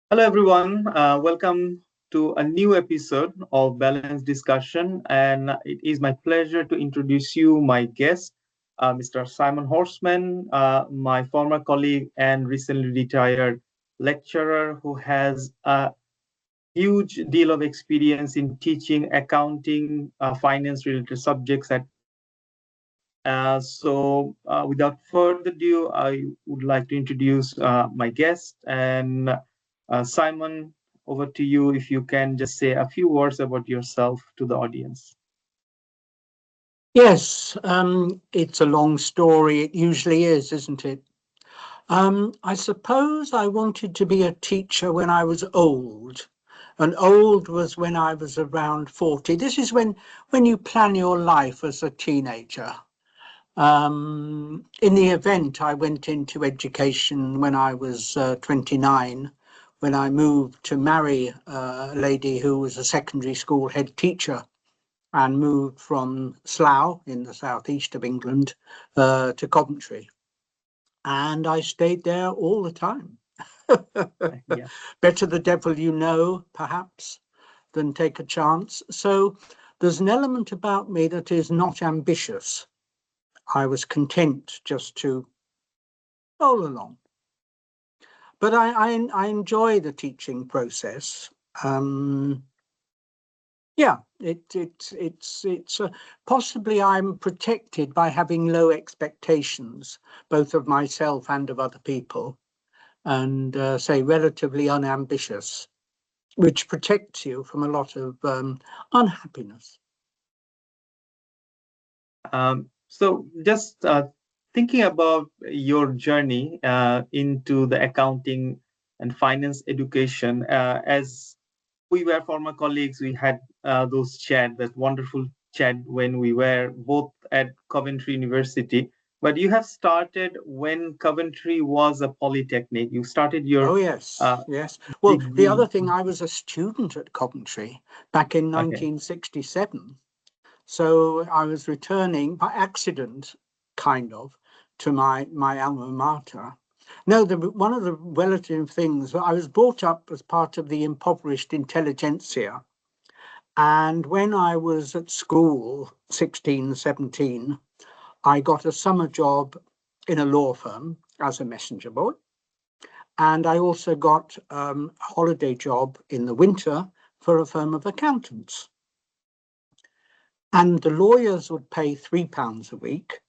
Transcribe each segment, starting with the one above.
Hello, everyone. Welcome to a new episode of Balanced Discussion. And it is my pleasure to introduce you my guest, Mr. Simon Horseman, my former colleague and recently retired lecturer who has a huge deal of experience in teaching accounting, finance related subjects at college. Without further ado, I would like to introduce my guest. And Simon, over to you if you can just say a few words about yourself to the audience. Yes, it's a long story. It usually is, isn't it? I suppose I wanted to be a teacher when I was old, and old was when I was around 40. This is when you plan your life as a teenager. In the event, I went into education when I was 29, when I moved to marry a lady who was a secondary school head teacher and moved from Slough in the southeast of England to Coventry. And I stayed there all the time. Yeah. Better the devil you know, perhaps, than take a chance. So there's an element about me that is not ambitious. I was content just to roll along. But I enjoy the teaching process. Yeah, it's possibly I'm protected by having low expectations, both of myself and of other people, and say relatively unambitious, which protects you from a lot of unhappiness. So just thinking about your journey into the accounting and finance education, as we were former colleagues, we had those chat, that wonderful chat when we were both at Coventry University. But you have started when Coventry was a polytechnic. You started your Oh yes, uh, yes. Well, the other degree. thing, I was a student at Coventry back in Okay. 1967. So I was returning by accident, kind of, to my alma mater. No, one of the relative things, I was brought up as part of the impoverished intelligentsia. And when I was at school, 16, 17, I got a summer job in a law firm as a messenger boy. And I also got a holiday job in the winter for a firm of accountants. And the lawyers would pay £3 a week,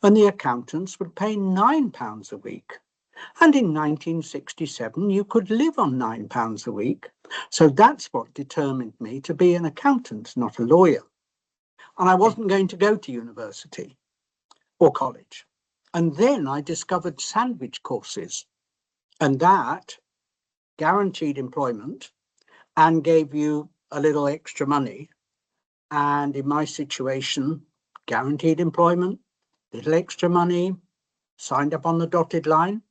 and the accountants would pay £9 a week. And in 1967, you could live on £9 a week. So that's what determined me to be an accountant, not a lawyer. And I Okay. wasn't going to go to university or college. And then I discovered sandwich courses, and that guaranteed employment and gave you a little extra money. And in my situation, guaranteed employment, little extra money, signed up on the dotted line.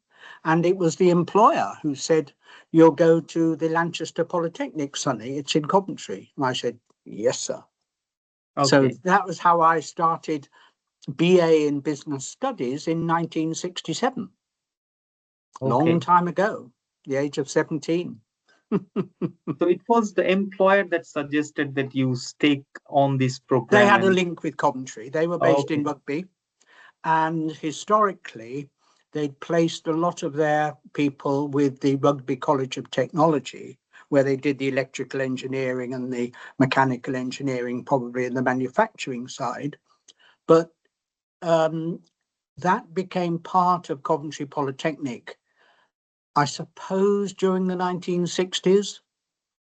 And it was the employer who said, "You'll go to the Lanchester Polytechnic, Sonny, it's in Coventry." And I said, "Yes, sir." So Okay. that was how I started BA in Business Studies in 1967. Long Okay. time ago, the age of 17. So it was the employer that suggested that you stake on this They program had a and link with Coventry. They were based in okay. Rugby. And historically, they'd placed a lot of their people with the Rugby College of Technology, where they did the electrical engineering and the mechanical engineering, probably in the manufacturing side. But that became part of Coventry Polytechnic, I suppose, during the 1960s.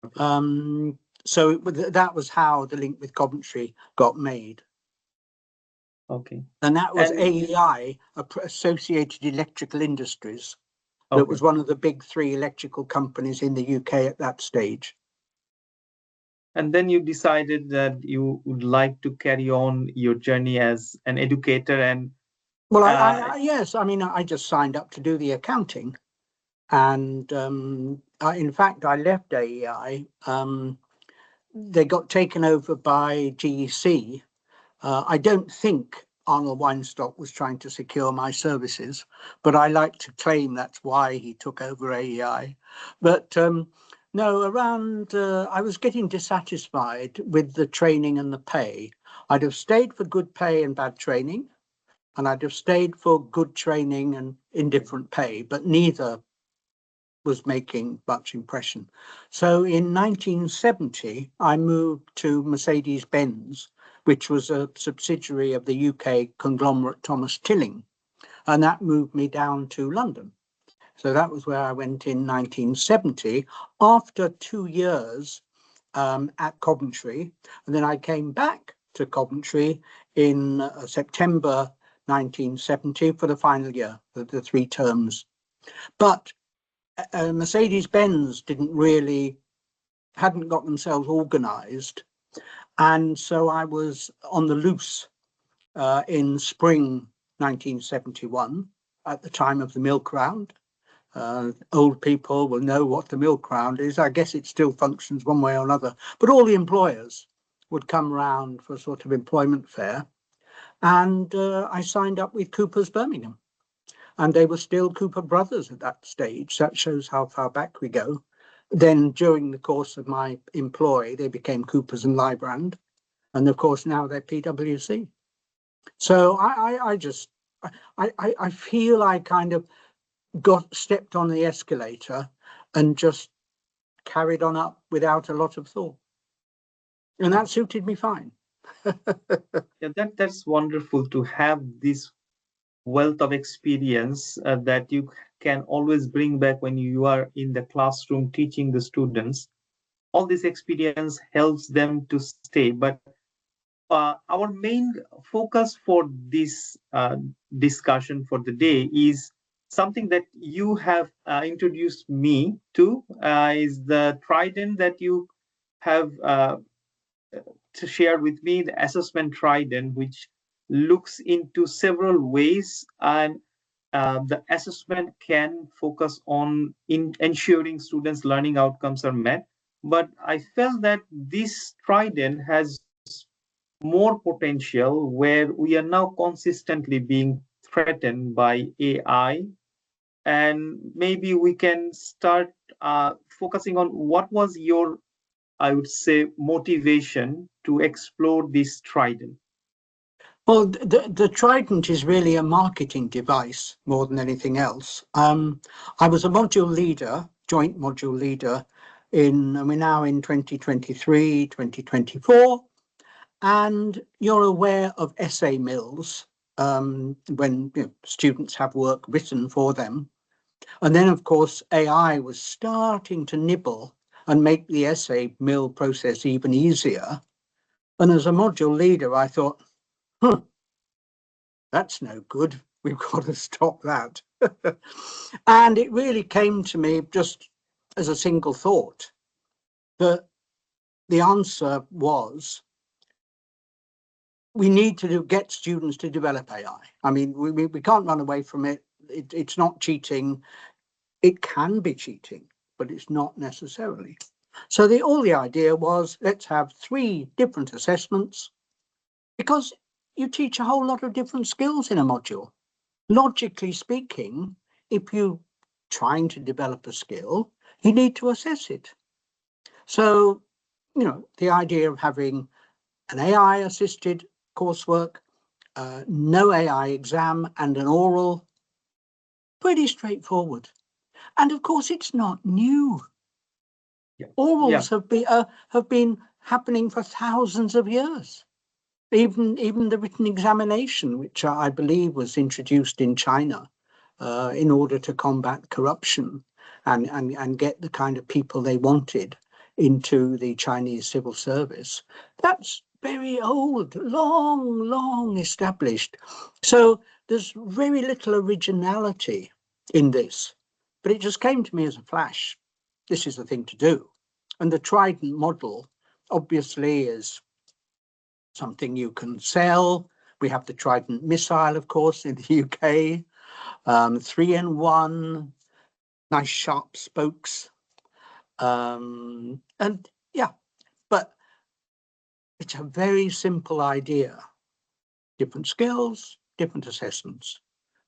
Okay. So that was how the link with Coventry got made. Okay. And that was And AEI, Associated Electrical Industries. That okay. was one of the big three electrical companies in the UK at that stage. And then you decided that you would like to carry on your journey as an educator and Well, uh, yes, I mean, I just signed up to do the accounting. And in fact, I left AEI. They got taken over by GEC. I don't think Arnold Weinstock was trying to secure my services, but I like to claim that's why he took over AEI. But no, around, I was getting dissatisfied with the training and the pay. I'd have stayed for good pay and bad training, and I'd have stayed for good training and indifferent pay, but neither was making much impression. So in 1970, I moved to Mercedes-Benz, which was a subsidiary of the UK conglomerate Thomas Tilling, and that moved me down to London. So that was where I went in 1970, after 2 years at Coventry, and then I came back to Coventry in September 1970 for the final year, the 3 terms. But Mercedes-Benz hadn't got themselves organised, and so I was on the loose in spring 1971 at the time of the milk round. Old people will know what the milk round is. I guess it still functions one way or another, but all the employers would come round for a sort of employment fair, and I signed up with Cooper's Birmingham. And they were still Cooper brothers at that stage. That shows how far back we go. Then during the course of my employ, they became Coopers and Lybrand. And of course, now they're PwC. So I feel I kind of stepped on the escalator and just carried on up without a lot of thought. And that suited me fine. Yeah, that's wonderful to have this wealth of experience that you can always bring back when you are in the classroom teaching the students. All this experience helps them to stay. But our main focus for this discussion for the day is something that you have introduced me to, is the Trident that you have to share with me, the Assessment Trident, which looks into several ways, and the assessment can focus on ensuring students' learning outcomes are met. But I felt that this Trident has more potential, where we are now consistently being threatened by AI. And maybe we can start focusing on what was your, I would say, motivation to explore this Trident. Well, the Trident is really a marketing device more than anything else. I was a module leader, joint module leader, we're now in 2023, 2024, and you're aware of essay mills when students have work written for them. And then, of course, AI was starting to nibble and make the essay mill process even easier. And as a module leader, I thought, that's no good. We've got to stop that. And it really came to me just as a single thought that the answer was, we need to get students to develop AI. I mean, we can't run away from it. It's not cheating. It can be cheating, but it's not necessarily. So all the idea was, let's have 3 different assessments, because you teach a whole lot of different skills in a module. Logically speaking, if you're trying to develop a skill, you need to assess it. So, the idea of having an AI-assisted coursework, no AI exam, and an oral, pretty straightforward. And of course, it's not new. Yeah. Orals have been happening for thousands of years. Even the written examination, which I believe was introduced in China in order to combat corruption and get the kind of people they wanted into the Chinese civil service. That's very old, long established. So there's very little originality in this, but it just came to me as a flash. This is the thing to do. And the Trident model obviously is something you can sell. We have the Trident missile, of course, in the UK, 3-in-1, nice sharp spokes. And yeah, but it's a very simple idea. Different skills, different assessments.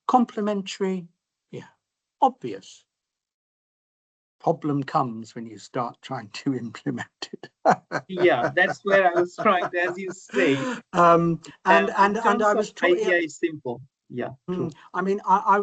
Complementary, yeah, obvious. Problem comes when you start trying to implement it. Yeah, that's where I was trying to, as you say, in And terms I of was talking. idea is simple. Yeah, true. I mean, I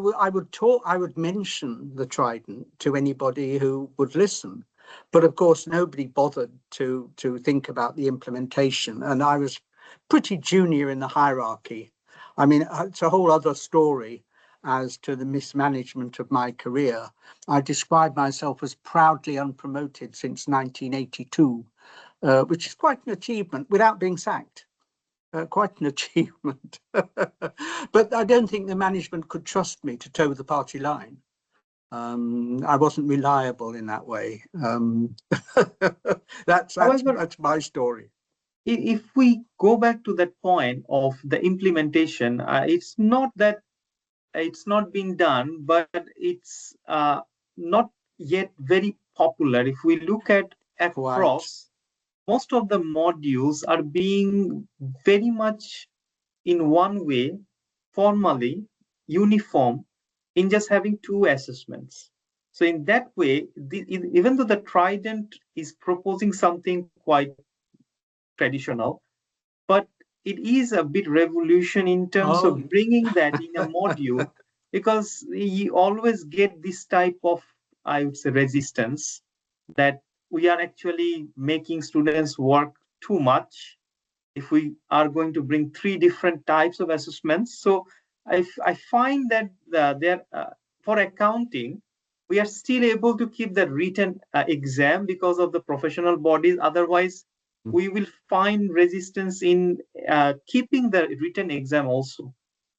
would mention the Trident to anybody who would listen, but of course nobody bothered to think about the implementation. And I was pretty junior in the hierarchy. I mean, it's a whole other story as to the mismanagement of my career. I describe myself as proudly unpromoted since 1982, which is quite an achievement without being sacked. Quite an achievement. But I don't think the management could trust me to toe the party line. I wasn't reliable in that way. That's However, my story. if we go back to that point of the implementation, it's not that it's not been done, but it's not yet very popular. If we look at Quite. across, most of the modules are being very much in one way, formally, uniform, in just having two assessments. So in that way, even though the Trident is proposing something quite traditional, but it is a bit revolution in terms Oh, of bringing that in a module, because you always get this type of, I would say, resistance that we are actually making students work too much if we are going to bring three different types of assessments. So I find that for accounting, we are still able to keep the written exam because of the professional bodies. Otherwise, we will find resistance in keeping the written exam also.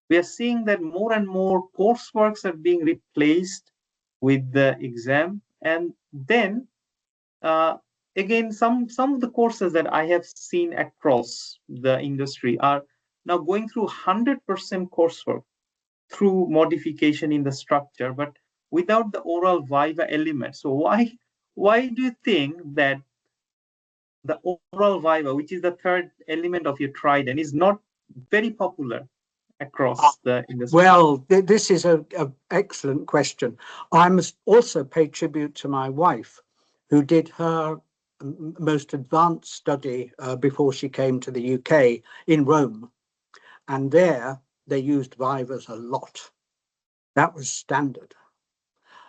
We are seeing that more and more courseworks are being replaced with the exam. And then uh, again, some of the courses that I have seen across the industry are now going through 100% coursework through modification in the structure, but without the oral viva element. So why do you think that the oral viva, which is the third element of your Trident, is not very popular across the industry? well, this is a excellent question. I must also pay tribute to my wife, who did her most advanced study before she came to the UK in Rome. And there they used vivas a lot. That was standard.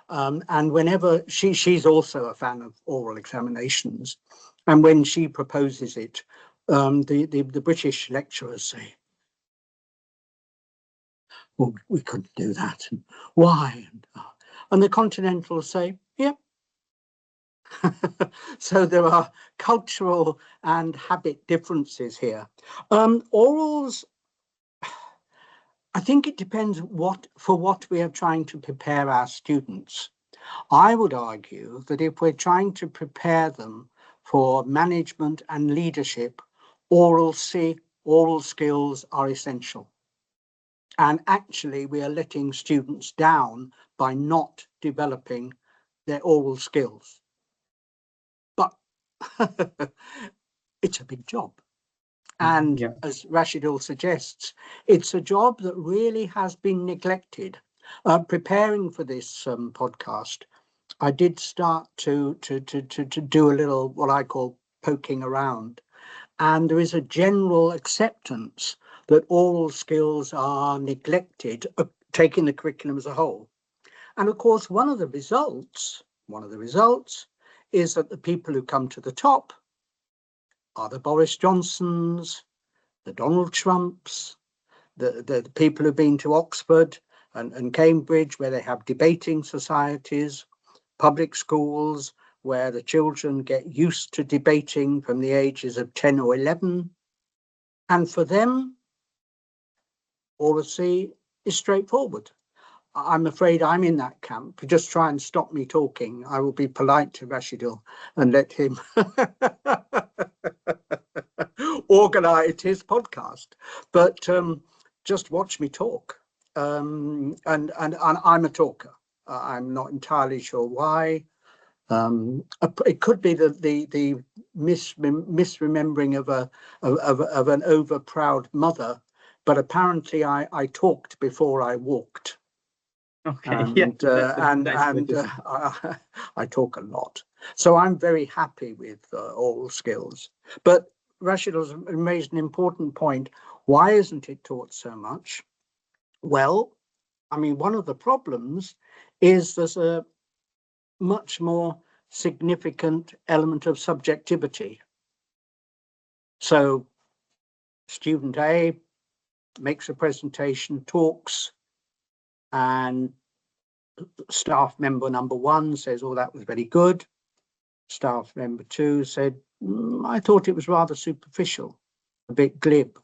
And whenever she's also a fan of oral examinations, and when she proposes it, the British lecturers say, well, we couldn't do that. And why? And the Continentals say, yep. So there are cultural and habit differences here. Orals, I think it depends for what we are trying to prepare our students. I would argue that if we're trying to prepare them for management and leadership, oral skills are essential. And actually, we are letting students down by not developing their oral skills. But it's a big job. And Yeah. as Rationale suggests, it's a job that really has been neglected. Preparing for this podcast, I did start to do a little what I call poking around. And there is a general acceptance that oral skills are neglected, taking the curriculum as a whole. And of course, one of the results is that the people who come to the top are the Boris Johnsons, the Donald Trumps, the people who've been to Oxford and Cambridge, where they have debating societies, public schools, where the children get used to debating from the ages of 10 or 11. And for them, oracy is straightforward. I'm afraid I'm in that camp. Just try and stop me talking. I will be polite to Rashidul and let him organize his podcast. But just watch me talk. And I'm a talker. I'm not entirely sure why. It could be the misremembering of an overproud mother but apparently I talked before I walked. Okay, yeah, that's a nice way to say. I talk a lot. So I'm very happy with oral skills. But Rashid's raised an important point. Why isn't it taught so much? Well, I mean, one of the problems is there's a much more significant element of subjectivity. So student A makes a presentation, talks, and staff member number 1 says, oh, that was very good. Staff member 2 said, I thought it was rather superficial, a bit glib.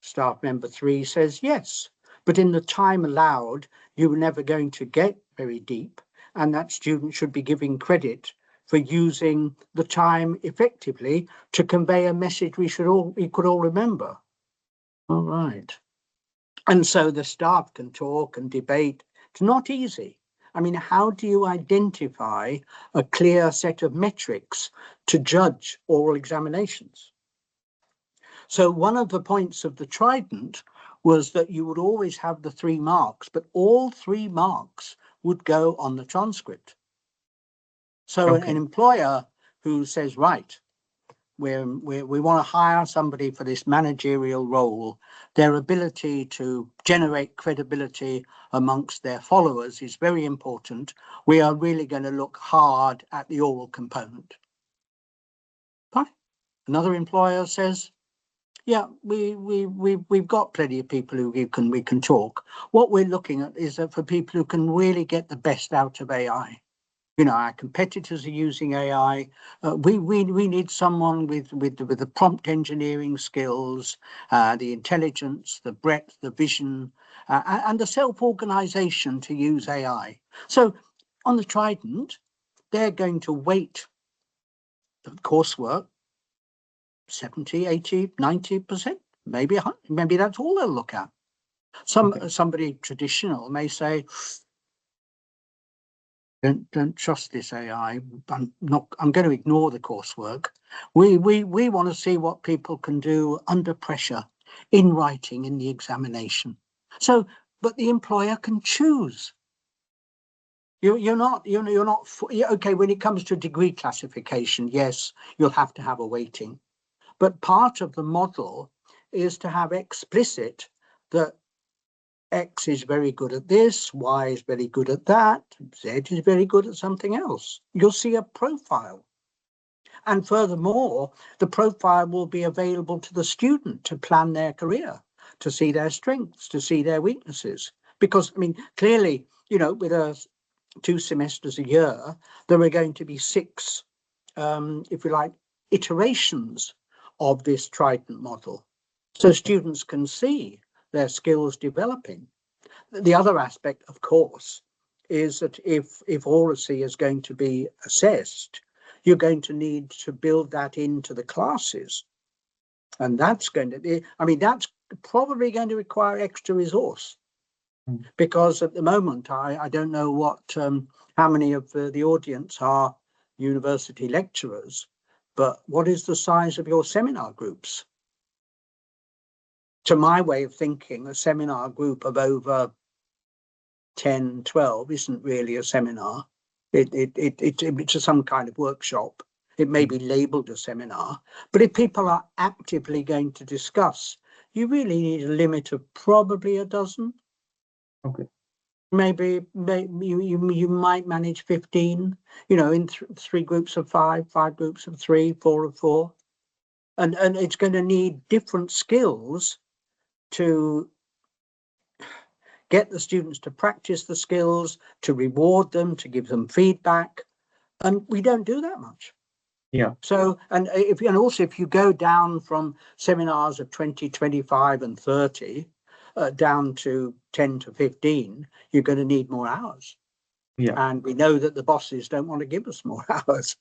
Staff member 3 says, yes, but in the time allowed, you were never going to get very deep, and that student should be giving credit for using the time effectively to convey a message we could all remember. All right. And so the staff can talk and debate. It's not easy. I mean, how do you identify a clear set of metrics to judge oral examinations? So one of the points of the Trident was that you would always have the 3 marks, but all 3 marks would go on the transcript. So Okay. an employer who says, right, we want to hire somebody for this managerial role, their ability to generate credibility amongst their followers is very important. We are really going to look hard at the oral component. Fine. Another employer says, yeah, we've got plenty of people who we can talk. What we're looking at is that for people who can really get the best out of AI. You know, our competitors are using AI. We need someone with the prompt engineering skills, the intelligence, the breadth, the vision, and the self-organization to use AI. So on the Trident, they're going to weight the coursework 70, 80, 90%, maybe 100, maybe that's all they'll look at. Somebody traditional may say, don't trust this AI. I'm going to ignore the coursework. We want to see what people can do under pressure in writing in the examination. So, but the employer can choose. You're not okay when it comes to degree classification. Yes, you'll have to have a weighting, but part of the model is to have explicit that X is very good at this, Y is very good at that, Z is very good at something else. You'll see a profile. And furthermore, the profile will be available to the student to plan their career, to see their strengths, to see their weaknesses. Because, I mean, clearly, you know, with 2 semesters a year, there are going to be 6, if you like, iterations of this Trident model. So students can see their skills developing. The other aspect, of course, is that if oracy is going to be assessed, you're going to need to build that into the classes. And that's going to be, I mean, that's probably going to require extra resource. Because at the moment, I don't know what how many of the audience are university lecturers, but what is the size of your seminar groups? To my way of thinking, a seminar group of over 10, 12 isn't really a seminar. It's some kind of workshop. It may be labeled a seminar, but if people are actively going to discuss, you really need a limit of probably a dozen. Okay. Maybe you might manage 15, you know, in 3 groups of 5, 5 groups of 3, 4 of 4. And it's going to need different skills to get the students to practice the skills, to reward them, to give them feedback. And we don't do that much. Yeah. So, and also if you go down from seminars of 20, 25 and 30, down to 10 to 15, you're going to need more hours. Yeah. And we know that the bosses don't want to give us more hours.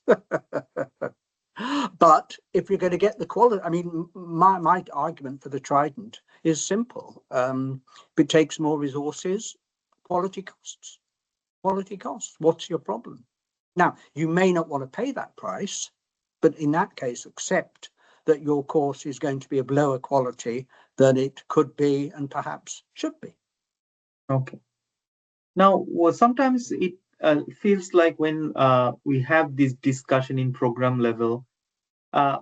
But if you're going to get the quality, I mean, my argument for the Trident is simple. It takes more resources, quality costs. Quality costs. What's your problem? Now, you may not want to pay that price, but in that case, accept that your course is going to be of lower quality than it could be and perhaps should be. Okay. Now, well, sometimes it feels like when we have this discussion in program level, uh,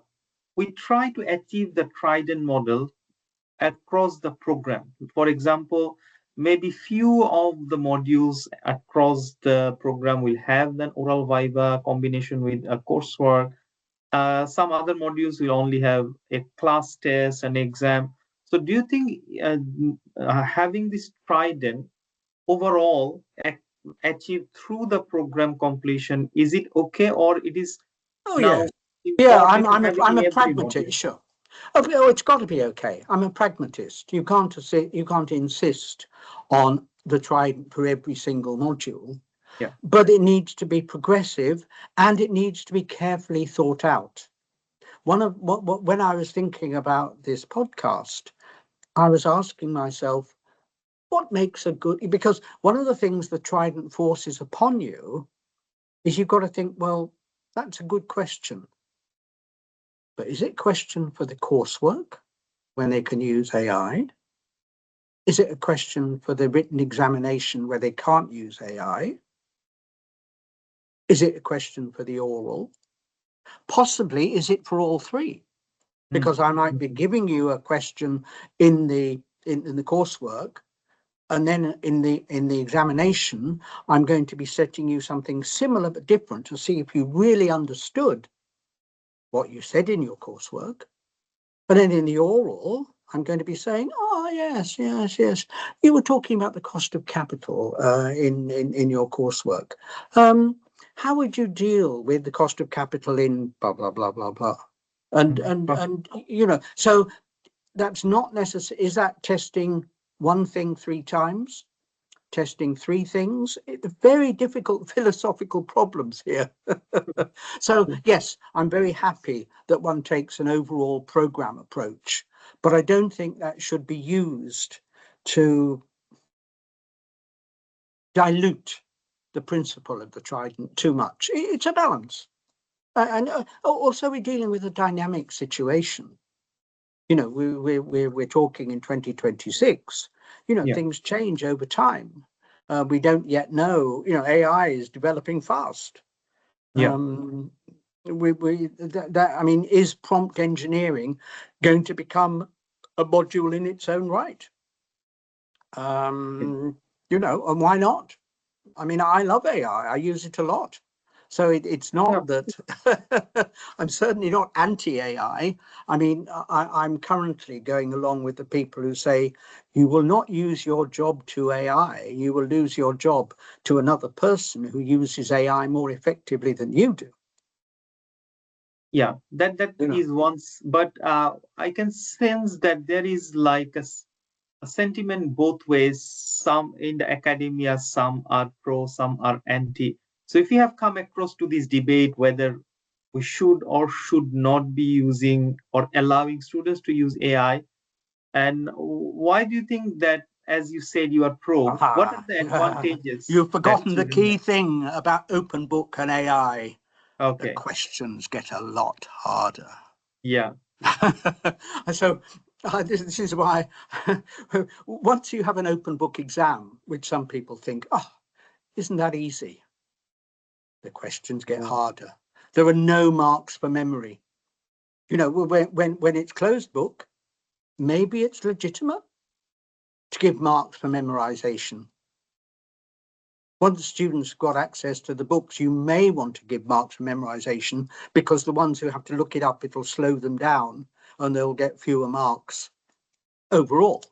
we try to achieve the Trident model across the program. For example, maybe few of the modules across the program will have an oral viva combination with a coursework. Some other modules will only have a class test, an exam. So do you think having this Trident overall achieved through the program completion, is it okay, or it is Oh now yes, yeah. important having I'm in a every module? pragmatist. Sure. Oh, it's got to be okay. I'm a pragmatist. You can't insist on the Trident for every single module, Yeah, but it needs to be progressive and it needs to be carefully thought out. When I was thinking about this podcast, I was asking myself, what makes a good, because one of the things the Trident forces upon you is you've got to think, well, that's a good question. But is it a question for the coursework when they can use AI? Is it a question for the written examination where they can't use AI? Is it a question for the oral? Possibly, is it for all three? Because I might be giving you a question in the coursework, and then in the examination, I'm going to be setting you something similar but different to see if you really understood what you said in your coursework. But then in the oral, I'm going to be saying, oh, yes. You were talking about the cost of capital in your coursework. How would you deal with the cost of capital in blah, blah, blah, blah, blah? And so that's not necessary. Is that testing one thing three times? Testing three things? It's very difficult philosophical problems here. So yes, I'm very happy that one takes an overall program approach, but I don't think that should be used to dilute the principle of the Trident too much. It's a balance. And also we're dealing with a dynamic situation. We're talking in 2026. yeah, Things change over time. We don't yet know. AI is developing fast. yeah. I mean, is prompt engineering going to become a module in its own right? And why not? I mean, I love AI. I use it a lot. So it's Yeah. not that I'm certainly not anti-AI. I mean, I'm currently going along with the people who say you will not use your job to AI. You will lose your job to another person who uses AI more effectively than you do. Yeah, that is once, but I can sense that there is like a sentiment both ways. Some in the academia, some are pro, some are anti. So if you have come across to this debate whether we should or should not be using or allowing students to use AI, and why do you think that, as you said, you are pro? What are the advantages You've that forgotten the children key have? thing about open book and AI. The Okay, questions get a lot harder. yeah, So this is why once you have an open book exam, which some people think, oh, isn't that easy? The questions get harder. There are no marks for memory. When it's closed book, maybe it's legitimate to give marks for memorization. Once students got access to the books, you may want to give marks for memorization because the ones who have to look it up, it'll slow them down and they'll get fewer marks overall.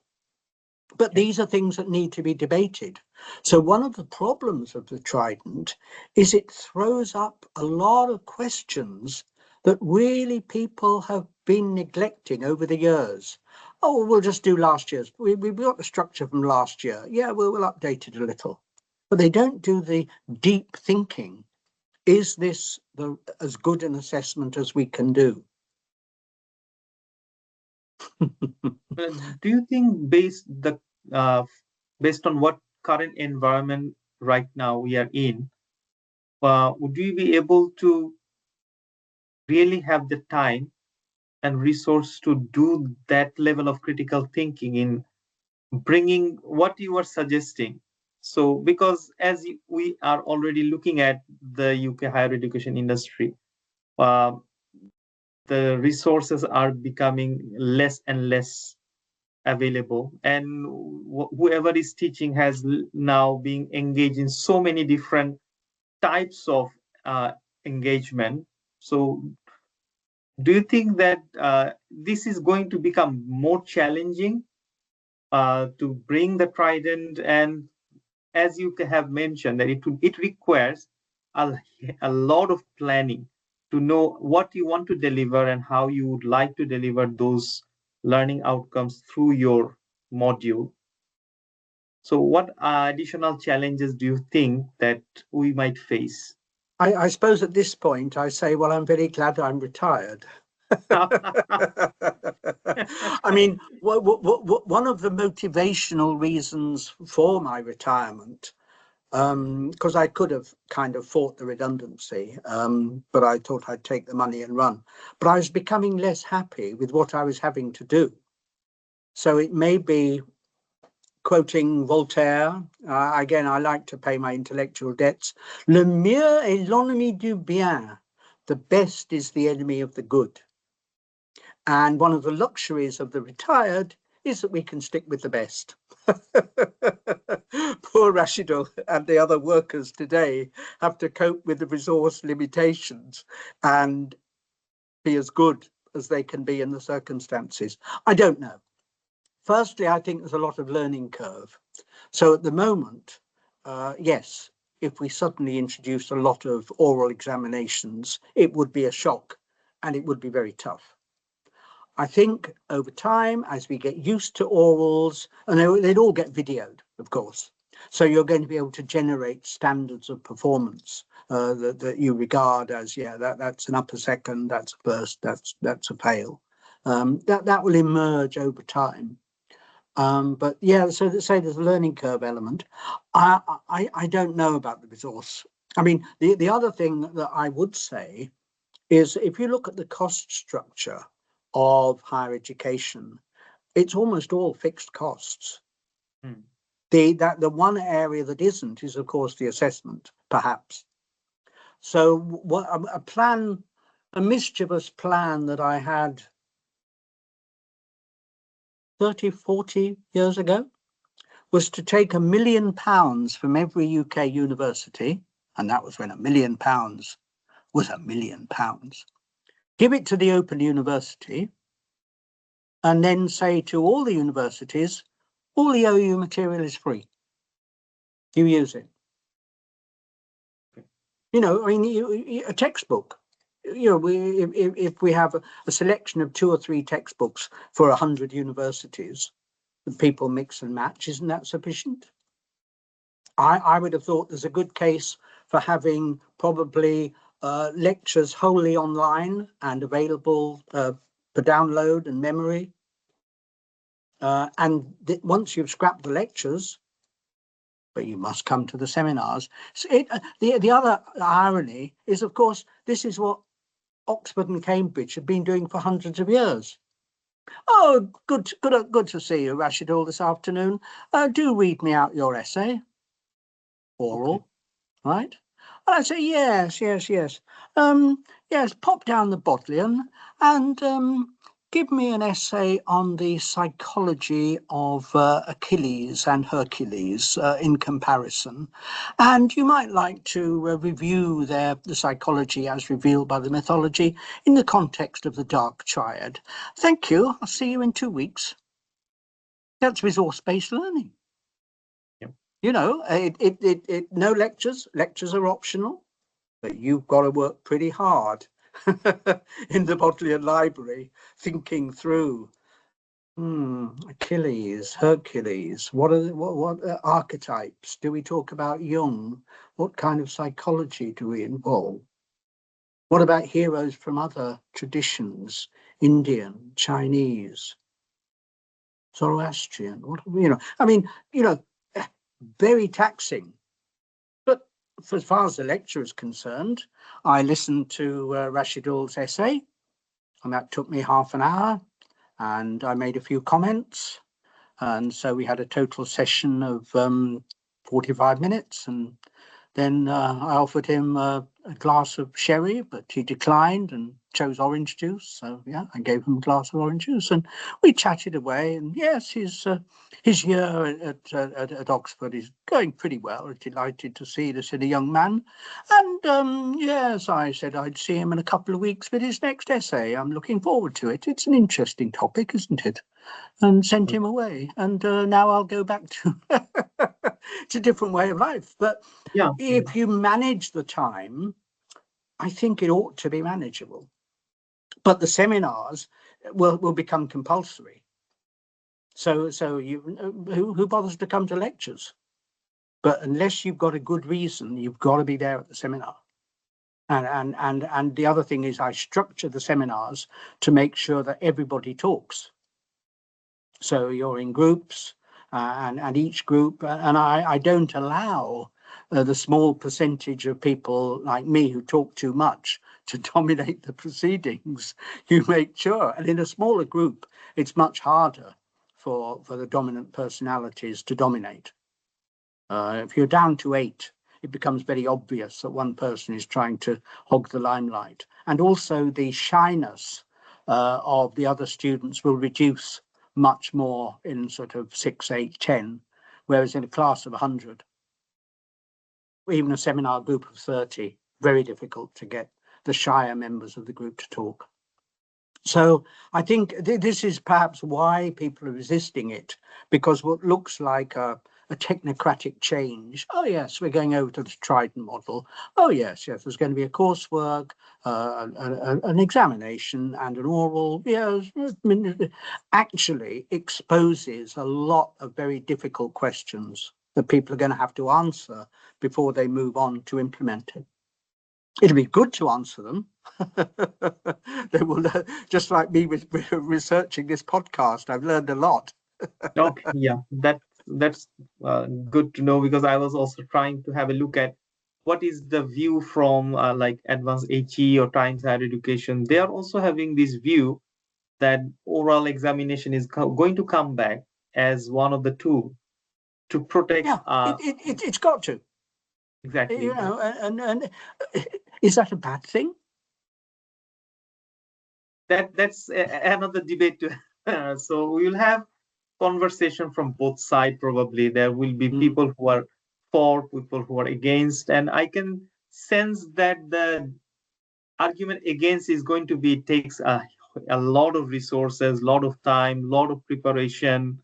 But these are things that need to be debated. So one of the problems of the Trident is it throws up a lot of questions that really people have been neglecting over the years. Oh, we'll just do last year's. We've got the structure from last year. Yeah, we'll update it a little. But they don't do the deep thinking. Is this as good an assessment as we can do? Do you think uh, based on what current environment right now we are in, would we be able to really have the time and resource to do that level of critical thinking in bringing what you are suggesting. So, because as we are already looking at the UK higher education industry, uh, the resources are becoming less and less available, and whoever is teaching has now been engaged in so many different types of uh, engagement. So, do you think that this is going to become more challenging to bring the trident? And as you have mentioned, that it requires a, a lot of planning to know what you want to deliver and how you would like to deliver those learning outcomes through your module. So, what additional challenges do you think that we might face? I suppose at this point I say, well, I'm very glad I'm retired. I mean, one of the motivational reasons for my retirement, because I could have kind of fought the redundancy, but I thought I'd take the money and run. But I was becoming less happy with what I was having to do. So it may be, quoting Voltaire, again, I like to pay my intellectual debts, le mieux est l'ennemi du bien. The best is the enemy of the good. And one of the luxuries of the retired is that we can stick with the best. Poor Rationale and the other workers today have to cope with the resource limitations and be as good as they can be in the circumstances. I don't know. Firstly, I think there's a lot of learning curve. So at the moment, yes, if we suddenly introduced a lot of oral examinations, it would be a shock and it would be very tough. I think over time, as we get used to orals, and they'd all get videoed, of course. So you're going to be able to generate standards of performance that you regard as, yeah, that's an upper second, that's a first, that's a fail. That will emerge over time. But yeah, so to say there's a learning curve element. I don't know about the resource. I mean, the other thing that I would say is if you look at the cost structure of higher education, it's almost all fixed costs. Hmm. The one area that isn't is, of course, the assessment, perhaps. So what a mischievous plan that I had 30, 40 years ago was to take £1 million from every UK university, and that was when £1 million was £1 million, give it to the Open University, and then say to all the universities, all the OU material is free. You use it. You know, I mean, a textbook. You know, if we have a selection of 2 or 3 textbooks for 100 universities, the people mix and match, isn't that sufficient? I would have thought there's a good case for having probably lectures wholly online and available for download and memory. And once you've scrapped the lectures, but you must come to the seminars. So the other irony is, of course, this is what Oxford and Cambridge have been doing for hundreds of years. Oh, good to see you, Rationale, this afternoon. Do read me out your essay. Oral, okay. Right? And I say, yes. Yes, pop down the Bodleian and give me an essay on the psychology of Achilles and Hercules in comparison. And you might like to review the psychology as revealed by the mythology in the context of the Dark Triad. Thank you. I'll see you in 2 weeks. That's resource-based learning. Yep. You know, no lectures. Lectures are optional, but you've got to work pretty hard in the Bodleian Library, thinking through Achilles, Hercules. What archetypes? Do we talk about Jung? What kind of psychology do we involve? What about heroes from other traditions? Indian, Chinese, Zoroastrian? I mean, very taxing. But as far as the lecture is concerned, I listened to Rationale's essay. And that took me half an hour, and I made a few comments. And so we had a total session of 45 minutes. And then I offered him a glass of sherry, but he declined and chose orange juice. So yeah, I gave him a glass of orange juice, and we chatted away. And yes, his year at Oxford is going pretty well. Delighted to see this in a young man. And yes, I said I'd see him in a couple of weeks with his next essay. I'm looking forward to it. It's an interesting topic, isn't it? And sent him away. And now I'll go back to it's a different way of life. But Yeah. if you manage the time, I think it ought to be manageable. But the seminars will become compulsory. So who bothers to come to lectures? But unless you've got a good reason, you've got to be there at the seminar. And the other thing is, I structure the seminars to make sure that everybody talks. So you're in groups, and each group, and I don't allow the small percentage of people like me who talk too much to dominate the proceedings. You make sure, and in a smaller group, it's much harder for the dominant personalities to dominate. If you're down to 8, it becomes very obvious that one person is trying to hog the limelight. And also the shyness of the other students will reduce much more in sort of 6, 8, 10, whereas in a class of 100, even a seminar group of 30, very difficult to get the shyer members of the group to talk. So I think this is perhaps why people are resisting it, because what looks like a technocratic change. Oh yes, we're going over to the Trident model. Oh yes, there's going to be a coursework, an examination, and an oral. Yes, actually exposes a lot of very difficult questions that people are going to have to answer before they move on to implement it. It'll be good to answer them. They will, just like me with researching this podcast, I've learned a lot. Okay, yeah, that's good to know, because I was also trying to have a look at what is the view from like advanced HE or Times Higher Education. They are also having this view that oral examination is going to come back as one of the tools to protect. Yeah, it's got to. Exactly. You know, and is that a bad thing? That's another debate. So we will have conversation from both sides. Probably there will be people who are for, people who are against, and I can sense that the argument against is going to be takes a lot of resources, lot of time, lot of preparation.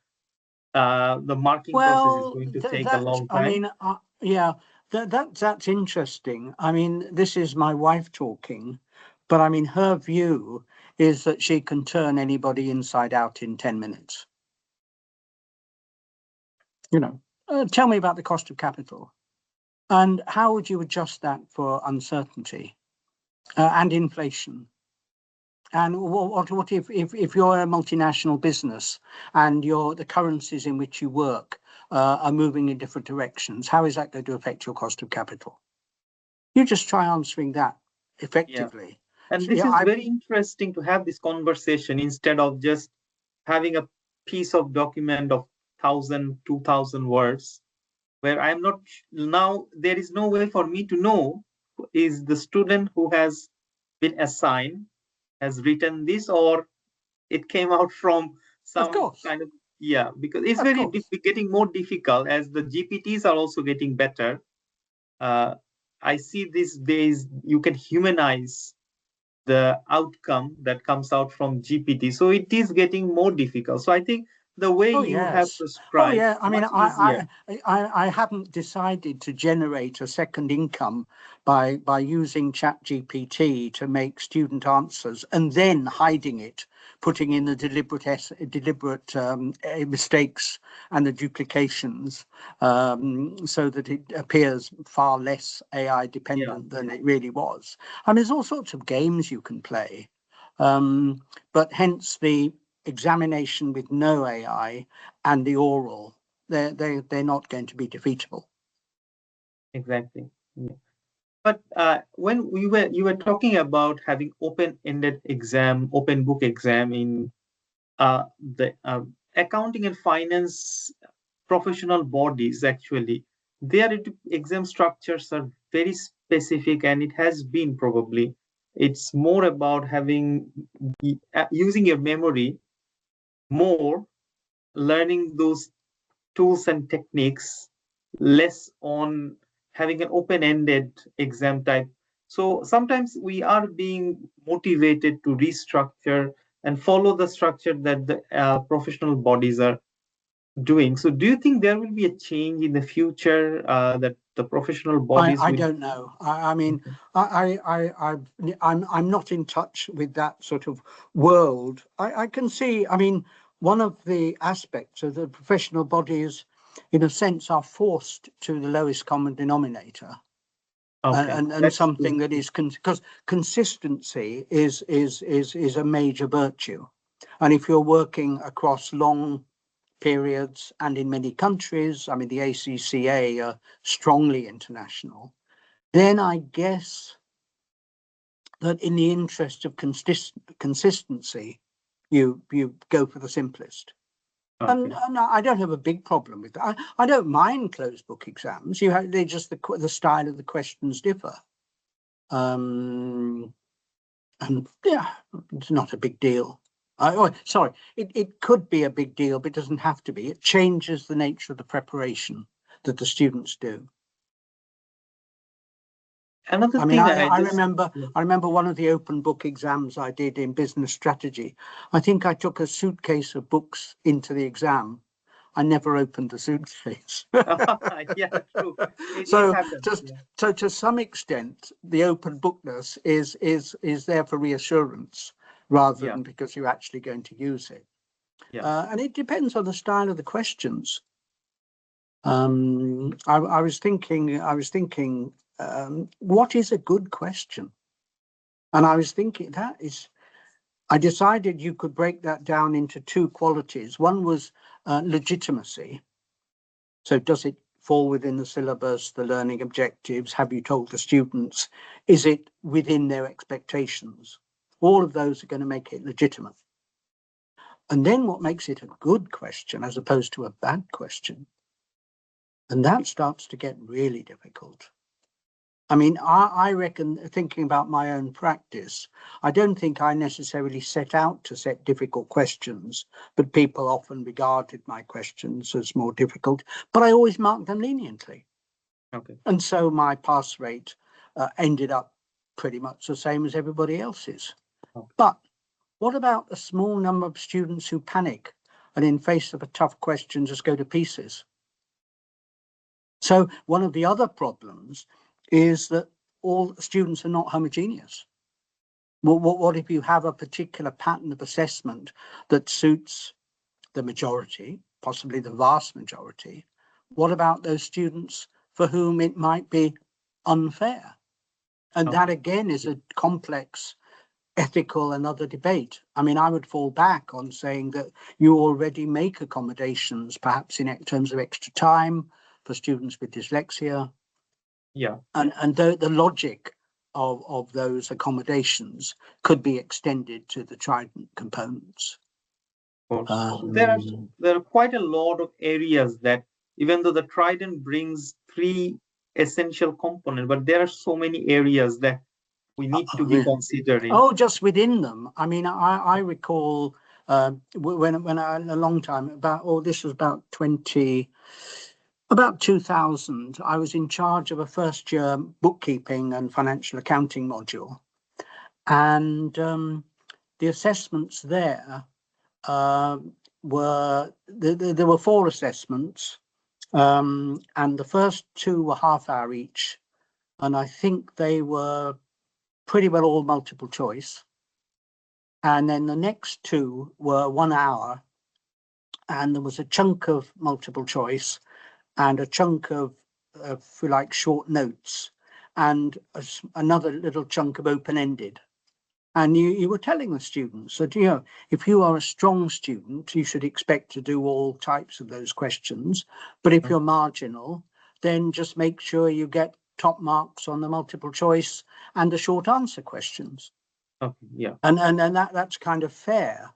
The marking process is Well, going to take a that long I time. mean, yeah, that's interesting. I mean, this is my wife talking, but I mean, her view is that she can turn anybody inside out in 10 minutes. You know, tell me about the cost of capital, and how would you adjust that for uncertainty and inflation? And what if you're a multinational business and the currencies in which you work are moving in different directions? How is that going to affect your cost of capital? You just try answering that Yeah. effectively. And So, this yeah, is very interesting to have this conversation instead of just having a piece of document of 1,000, 2,000 words, where I'm not now, there is no way for me to know who is the student who has been assigned, has written this, or it came out from of some course, kind of, yeah, because it's of very course. getting more difficult as the GPTs are also getting better. Uh, I see these days you can humanize the outcome that comes out from GPT. So it is getting more difficult. So I think the way Oh you have yes. Oh prescribed yeah. I mean, much easier. I haven't decided to generate a second income by using ChatGPT to make student answers and then hiding it, putting in the deliberate mistakes and the duplications, so that it appears far less AI Yeah, dependent than it really was. I mean, there's all sorts of games you can play, but hence the examination with no AI and the oral, they're not going to be defeatable. exactly. Yeah. But when you were talking about having open-ended exam, open book exam in the accounting and finance professional bodies, actually, their exam structures are very specific, and it has been probably. It's more about having using your memory more, learning those tools and techniques, less on having an open-ended exam type. So sometimes we are being motivated to restructure and follow the structure that the professional bodies are doing. So do you think there will be a change in the future that the professional bodies I will? don't know. I mean, I'm not in touch with that sort of world. I can see. I mean, one of the aspects of the professional bodies, in a sense, are forced to the lowest common denominator, Okay, and that's true. something that is because consistency is a major virtue, and if you're working across long periods and in many countries, I mean, the ACCA are strongly international, then I guess that in the interest of consistency, you go for the simplest. And, Okay. and I don't have a big problem with that. I don't mind closed book exams. They just the style of the questions differ. And yeah, it's not a big deal. Sorry, it could be a big deal, but it doesn't have to be. It changes the nature of the preparation that the students do. Another I mean, thing I just, I remember one of the open book exams I did in business strategy. I think I took a suitcase of books into the exam. I never opened the suitcase. yeah, true. It So happens. just Yeah. so to some extent, the open bookness is there for reassurance rather Yeah. than because you're actually going to use it. Yeah. And it depends on the style of the questions. I was thinking, what is a good question? And I was thinking I decided you could break that down into two qualities. One was legitimacy. So does it fall within the syllabus, the learning objectives? Have you told the students? Is it within their expectations? All of those are going to make it legitimate. And then what makes it a good question as opposed to a bad question? And that starts to get really difficult. I mean, I reckon, thinking about my own practice, I don't think I necessarily set out to set difficult questions, but people often regarded my questions as more difficult, but I always marked them leniently. Okay. And so my pass rate ended up pretty much the same as everybody else's. Okay. But what about a small number of students who panic and in face of a tough question just go to pieces? So one of the other problems is that all students are not homogeneous. What if you have a particular pattern of assessment that suits the majority, possibly the vast majority? What about those students for whom it might be unfair? And that Okay. again is a complex ethical and other debate. I mean, I would fall back on saying that you already make accommodations, perhaps in terms of extra time for students with dyslexia, Yeah. and the logic of those accommodations could be extended to the Trident components. Course. Um, There are quite a lot of areas that, even though the Trident brings three essential components, but there are so many areas that we need to be yeah. considering. Oh, just within them. I mean, I recall when I, a long time about, this was about 2000, I was in charge of a first year bookkeeping and financial accounting module. And the assessments there there were four assessments, and the first two were half hour each. And I think they were pretty well all multiple choice. And then the next two were 1 hour, and there was a chunk of multiple choice and a chunk of, if you like, short notes, and another little chunk of open-ended. And you were telling the students that, if you are a strong student, you should expect to do all types of those questions. But if you're marginal, then just make sure you get top marks on the multiple choice and the short answer questions. Okay, yeah. And that's kind of fair.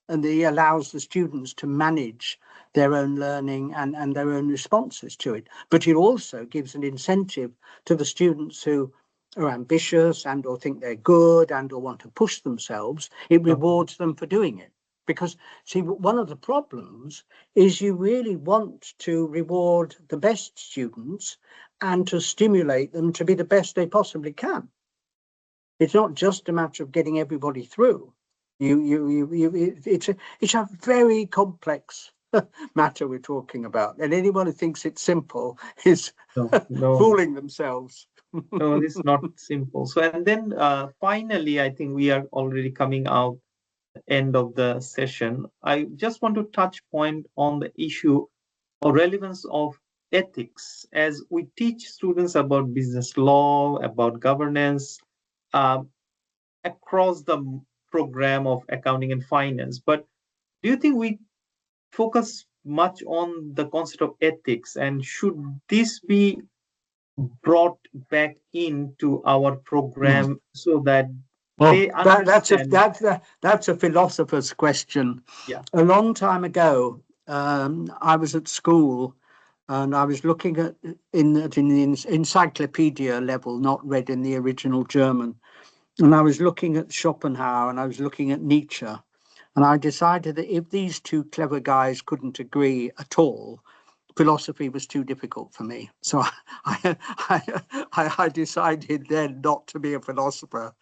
And it allows the students to manage their own learning and their own responses to it. But it also gives an incentive to the students who are ambitious and or think they're good and or want to push themselves. It rewards them for doing it. Because, see, one of the problems is you really want to reward the best students and to stimulate them to be the best they possibly can. It's not just a matter of getting everybody through. It's a very complex matter we're talking about, and anyone who thinks it's simple is no, fooling themselves. no, it's not simple. So, and then finally, I think we are already coming out end of the session. I just want to touch point on the issue or relevance of ethics as we teach students about business law, about governance, across the program of accounting and finance. But do you think we focus much on the concept of ethics, and should this be brought back into our program so that they understand? That's a philosopher's question. Yeah. A long time ago, I was at school and I was looking at in the encyclopedia level, not read in the original German. And I was looking at Schopenhauer and I was looking at Nietzsche. And I decided that if these two clever guys couldn't agree at all, philosophy was too difficult for me. So I decided then not to be a philosopher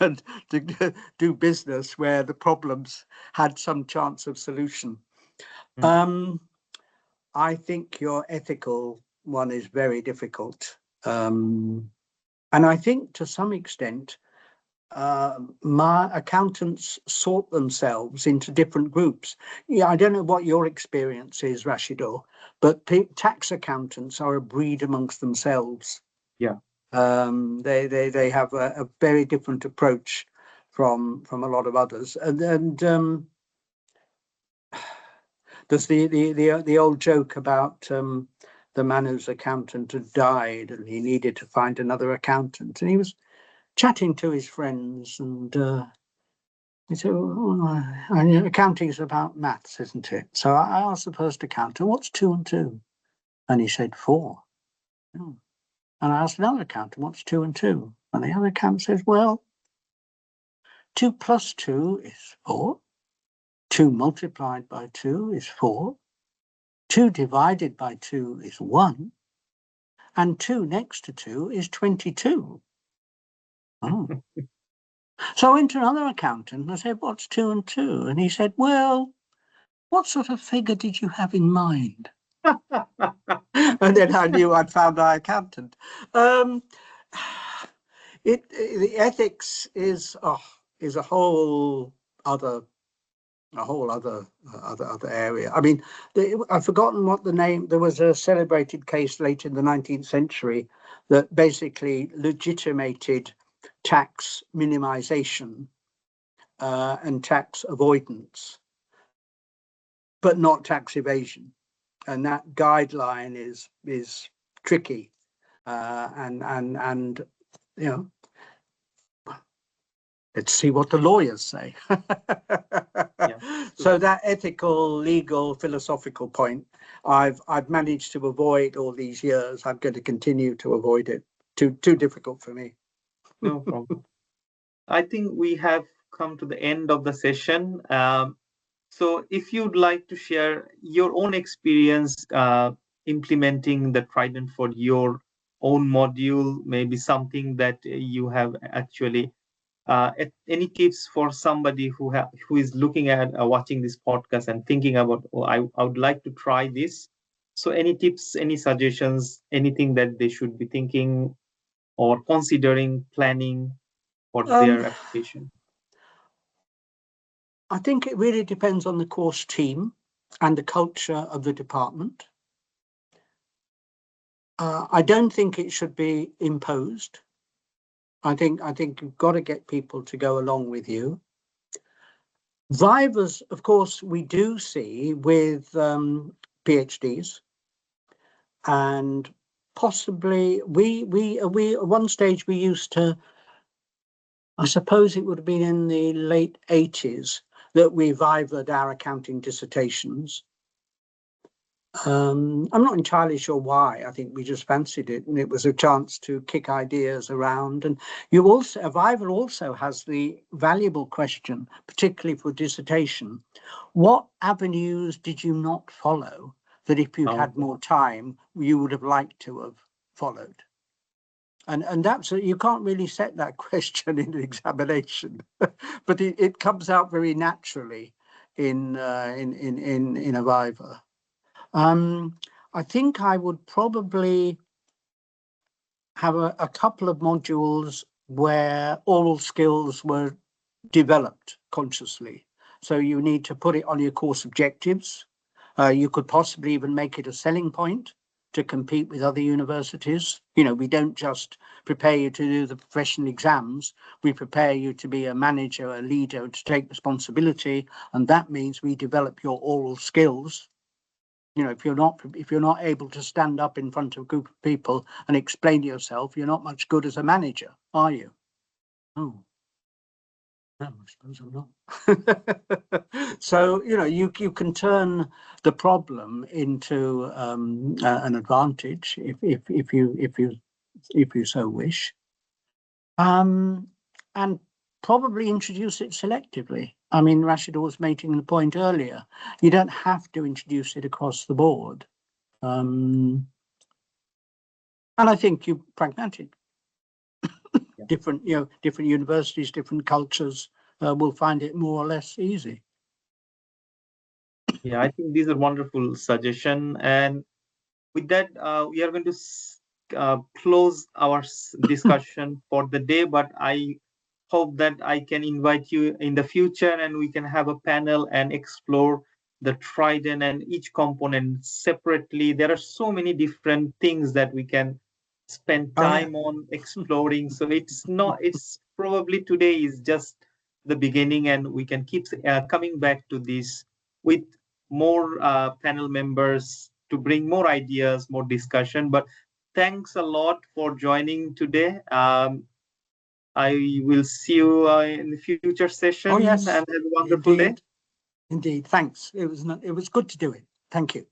and to do business where the problems had some chance of solution. I think your ethical one is very difficult. And I think to some extent, my accountants sort themselves into different groups. Yeah, I don't know what your experience is, Rashido, but tax accountants are a breed amongst themselves. Yeah. They have a very different approach from a lot of others. And there's the old joke about the man whose accountant had died and he needed to find another accountant, and he was chatting to his friends, and he said, accounting is about maths, isn't it? So I asked the first accountant, what's 2 and 2? And he said 4. Oh. And I asked another accountant, what's 2 and 2? And the other accountant says, well, 2 plus 2 is 4. 2 multiplied by 2 is 4. 2 divided by 2 is 1. And 2 next to 2 is 22. Oh. So I went to another accountant and I said, what's 2 and 2? And he said, well, what sort of figure did you have in mind? And then I knew I'd found my accountant. The ethics is a whole other area. I mean, I've forgotten what the name. There was a celebrated case late in the 19th century that basically legitimated tax minimization and tax avoidance, but not tax evasion. And that guideline is tricky, and you know, let's see what the lawyers say. Yeah. So that ethical, legal, philosophical point, I've managed to avoid all these years. I'm going to continue to avoid it. Too difficult for me. No problem. I think we have come to the end of the session. So if you'd like to share your own experience implementing the Trident for your own module, maybe something that you have actually, any tips for somebody who is looking at watching this podcast and thinking about, oh, I would like to try this. So any tips, any suggestions, anything that they should be thinking or considering planning for their application? I think it really depends on the course team and the culture of the department. I don't think it should be imposed. I think you've got to get people to go along with you. Vivas, of course, we do see with PhDs, and possibly we at one stage we used to, I suppose it would have been in the late 80s that we vivaed our accounting dissertations. I'm not entirely sure why. I think we just fancied it, and it was a chance to kick ideas around. And you also, a viva also has the valuable question, particularly for dissertation: what avenues did you not follow that, if you'd had more time, you would have liked to have followed? And that's, you can't really set that question in an examination, but it comes out very naturally in a viva. I think I would probably have a couple of modules where oral skills were developed consciously. So you need to put it on your course objectives. You could possibly even make it a selling point to compete with other universities. You know, we don't just prepare you to do the professional exams, we prepare you to be a manager, a leader, to take responsibility, and that means we develop your oral skills. You know, if you're not able to stand up in front of a group of people and explain yourself, you're not much good as a manager, are you? Oh, no, I suppose I'm not. So, you know, you can turn the problem into an advantage if you so wish, and probably introduce it selectively. I mean, Rashid was making the point earlier. You don't have to introduce it across the board. And I think you're pragmatic. Yeah. Different universities, different cultures will find it more or less easy. Yeah, I think these are wonderful suggestion. And with that, we are going to close our discussion for the day. But I hope that I can invite you in the future, and we can have a panel and explore the Trident and each component separately. There are so many different things that we can spend time on exploring. So it's probably today is just the beginning, and we can keep coming back to this with more panel members to bring more ideas, more discussion. But thanks a lot for joining today. I will see you in the future session. Oh yes, And have a wonderful day. indeed. Thanks. It was good to do it. Thank you.